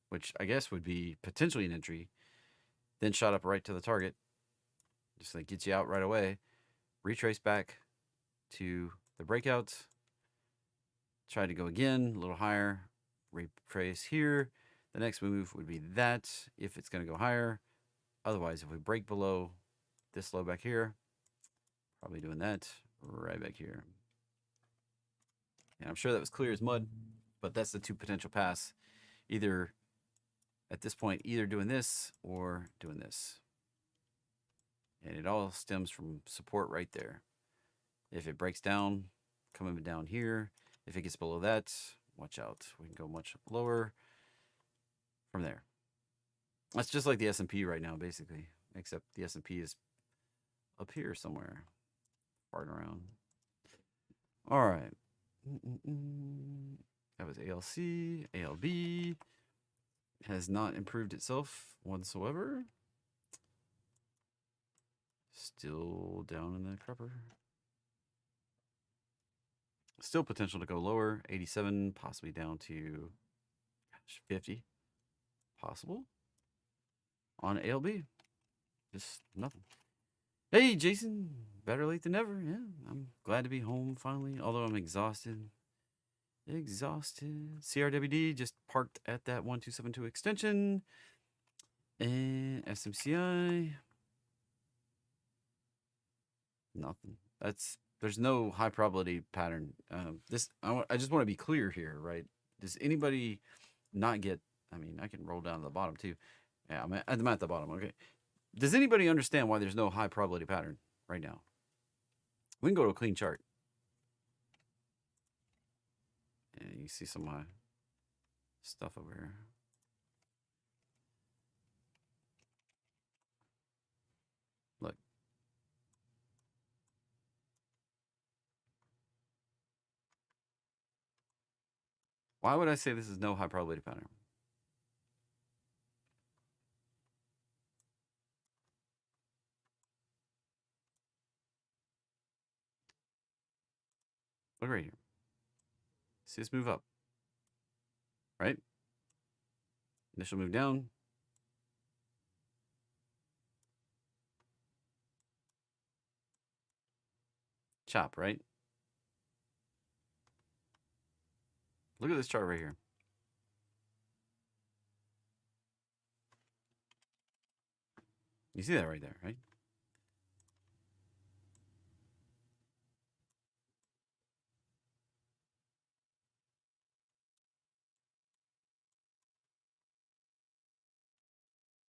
which I guess would be potentially an entry, then shot up right to the target. Just like gets you out right away. Retrace back to the breakout. Try to go again, a little higher. Retrace here. The next move would be that if it's going to go higher. Otherwise, if we break below this low back here, probably doing that right back here. And I'm sure that was clear as mud, but that's the two potential paths. Either at this point, either doing this or doing this. And it all stems from support right there. If it breaks down, coming down here. If it gets below that, watch out. We can go much lower from there. That's just like the S&P right now, basically. Except the S&P is up here somewhere. Farting around. All right. That was ALC. ALB has not improved itself whatsoever. Still down in the crupper. Still potential to go lower. 87, possibly down to 50. Possible. On ALB. Just nothing. Hey, Jason. Better late than never. Yeah, I'm glad to be home finally, although I'm exhausted. CRWD just parked at that 1272 extension. And SMCI. Nothing. There's no high probability pattern. I just want to be clear here, right? Does anybody not get? I mean, I can roll down to the bottom too. Yeah, I'm at the bottom. Okay. Does anybody understand why there's no high probability pattern right now? We can go to a clean chart. And you see some of my stuff over here. Look. Why would I say this is no high probability pattern? Look right here. See this move up, right? Initial move down. Chop, right? Look at this chart right here. You see that right there, right?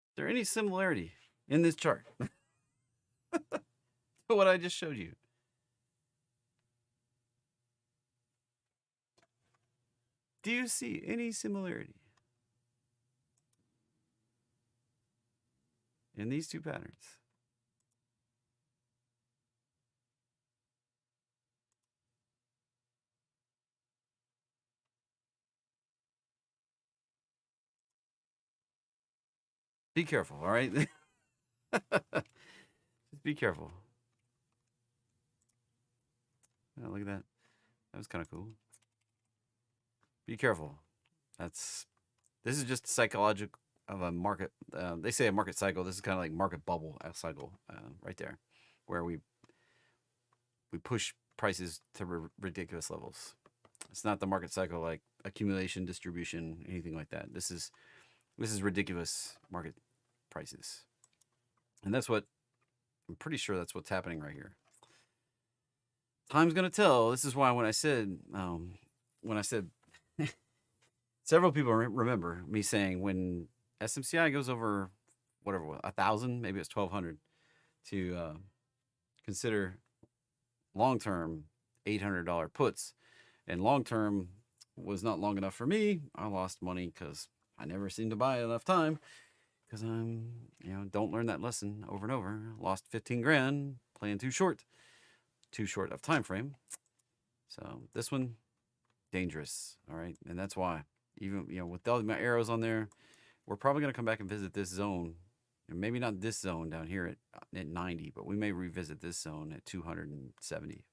Is there any similarity in this chart to what I just showed you? Do you see any similarity in these two patterns? Be careful, all right? Just be careful. Oh, look at that. That was kind of cool. Be careful. This is just psychological of a market. They say a market cycle. This is kind of like market bubble cycle right there, where we push prices to ridiculous levels. It's not the market cycle like accumulation, distribution, anything like that. This is ridiculous market prices. And that's what, I'm pretty sure that's what's happening right here. Time's going to tell. This is why when I said, several people remember me saying when SMCI goes over whatever, 1,000, maybe it's 1,200, to consider long-term $800 puts. And long-term was not long enough for me. I lost money because I never seemed to buy enough time because I'm, don't learn that lesson over and over. Lost 15 grand playing too short of time frame. So this one, dangerous. All right. And that's why, even, with all my arrows on there, we're probably going to come back and visit this zone. Maybe not this zone down here at 90, but we may revisit this zone at 270.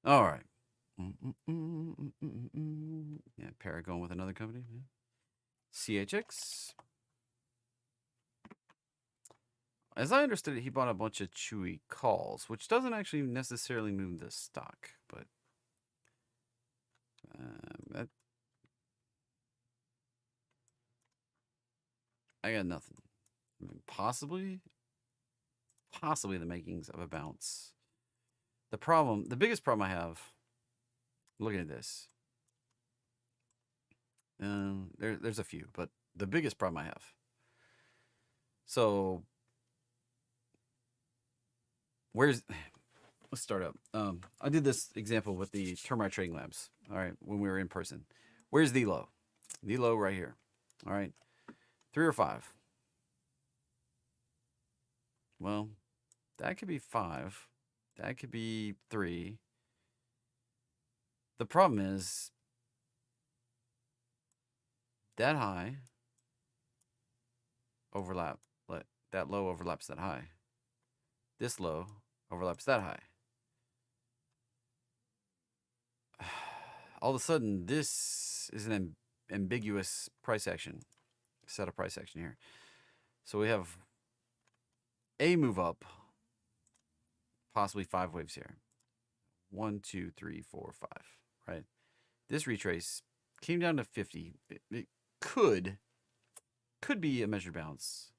All right. Yeah, Paragon with another company. Yeah. CHX. As I understood it, he bought a bunch of chewy calls, which doesn't actually necessarily move the stock, but that I got nothing. I mean, possibly the makings of a bounce. The biggest problem I have, looking at this, there's a few, but the biggest problem I have. So, let's start up. I did this example with the Termite Trading Labs, all right, when we were in person. Where's the low? The low right here, all right, 3 or 5. Well, that could be 5. That could be 3. The problem is that high overlap, that low overlaps that high. This low overlaps that high. All of a sudden, this is an ambiguous price action, set of price action here. So we have a move up, possibly 5 waves here. 1, 2, 3, 4, 5, right? This retrace came down to 50. It could be a measured bounce.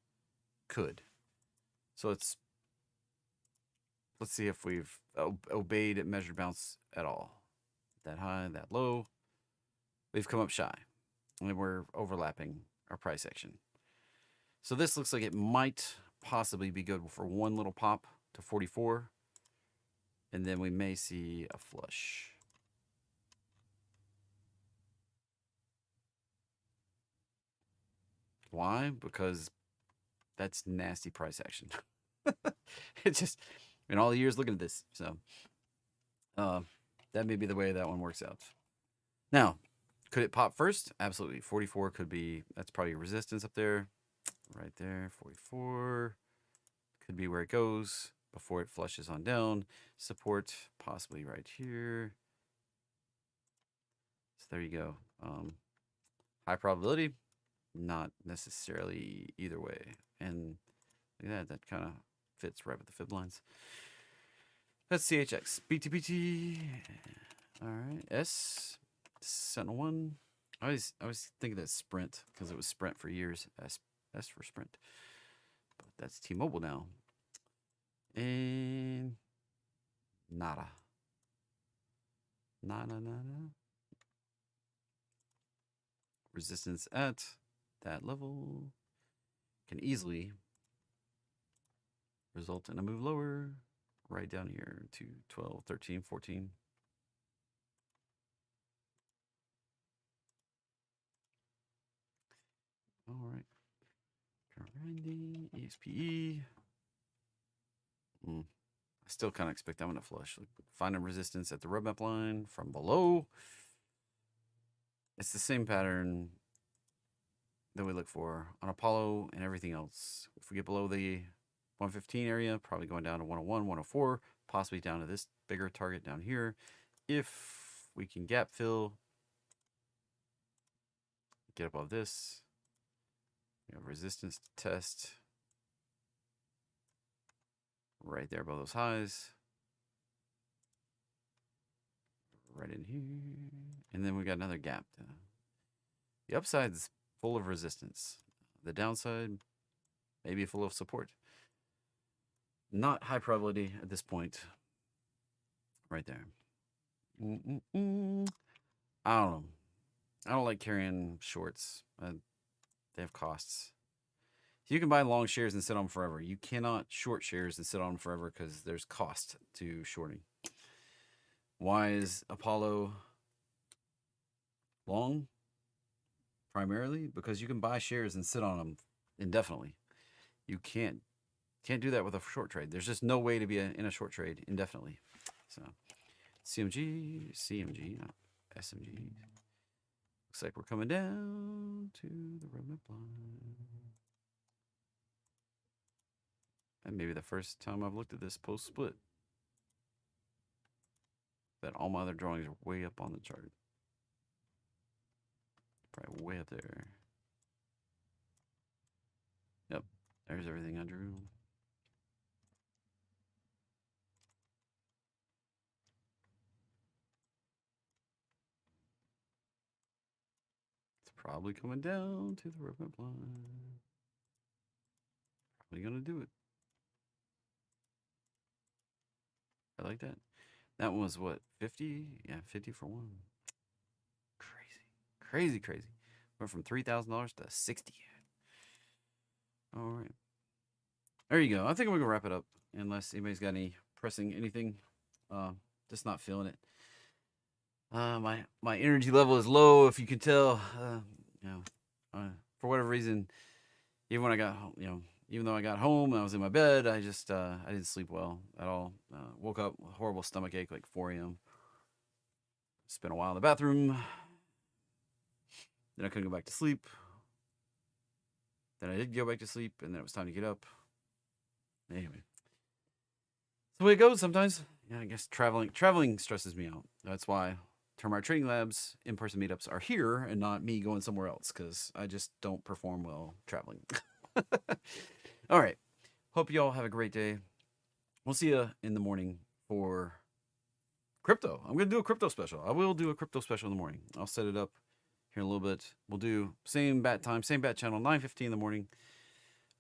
Could. So let's see if we've obeyed a measured bounce at all. That high, that low. We've come up shy. And we're overlapping our price action. So this looks like it might possibly be good for one little pop to 44. And then we may see a flush. Why? Because that's nasty price action. It's just, in all the years looking at this. So that may be the way that one works out. Now, could it pop first? Absolutely. 44 could be, that's probably resistance up there. Right there, 44. Could be where it goes before it flushes on down. Support possibly right here. So there you go. High probability, not necessarily either way. And yeah, that kind of fits right with the fib lines. That's CHX. BTPT. All right. S. Sentinel 1. I was thinking that Sprint because it was Sprint for years. S for Sprint. But that's T-Mobile now. And nada. Nada. Resistance at that level can easily result in a move lower right down here to 12, 13, 14. All right. Grinding, EXPE. I still kind of expect that one to flush. Find a resistance at the roadmap line from below. It's the same pattern that we look for on Apollo and everything else. If we get below the 115 area, probably going down to 101, 104, possibly down to this bigger target down here. If we can gap fill, get above this, we have resistance to test right there above those highs. Right in here. And then we got another gap. The upside's full of resistance. The downside, maybe full of support. Not high probability at this point. Right there. I don't know. I don't like carrying shorts. They have costs. You can buy long shares and sit on them forever. You cannot short shares and sit on them forever because there's cost to shorting. Why is Apollo long? Primarily because you can buy shares and sit on them indefinitely. You can't do that with a short trade. There's just no way to be in a short trade indefinitely. So CMG, not SMG. Looks like we're coming down to the roadmap line. And maybe the first time I've looked at this post-split. That all my other drawings are way up on the chart. Probably way up there. Yep, there's everything I drew. It's probably coming down to the roadmap line. Probably gonna do it. I like that. That one was what, 50? Yeah, 50 for one. Crazy. Went from $3,000 to 60. All right. There you go. I think I'm gonna wrap it up unless anybody's got any pressing anything. Just not feeling it. My energy level is low, if you can tell. For whatever reason, even when I got home, even though I got home and I was in my bed, I just I didn't sleep well at all. Woke up with horrible stomach ache like 4 a.m. Spent a while in the bathroom. Then I couldn't go back to sleep. Then I did go back to sleep, and then it was time to get up. Anyway, that's the way it goes sometimes. Yeah, I guess traveling stresses me out. That's why Termite Trading Labs in-person meetups are here and not me going somewhere else, because I just don't perform well traveling. All right. Hope you all have a great day. We'll see you in the morning for crypto. I'm going to do a crypto special. I will do a crypto special in the morning. I'll set it up here in a little bit. We'll do same bat time, same bat channel, 9:15 in the morning.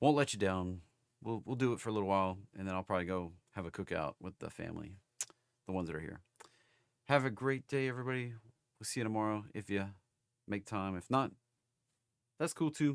Won't let you down. We'll do it for a little while, and then I'll probably go have a cookout with the family, the ones that are here. Have a great day, everybody. We'll see you tomorrow if you make time. If not, that's cool too.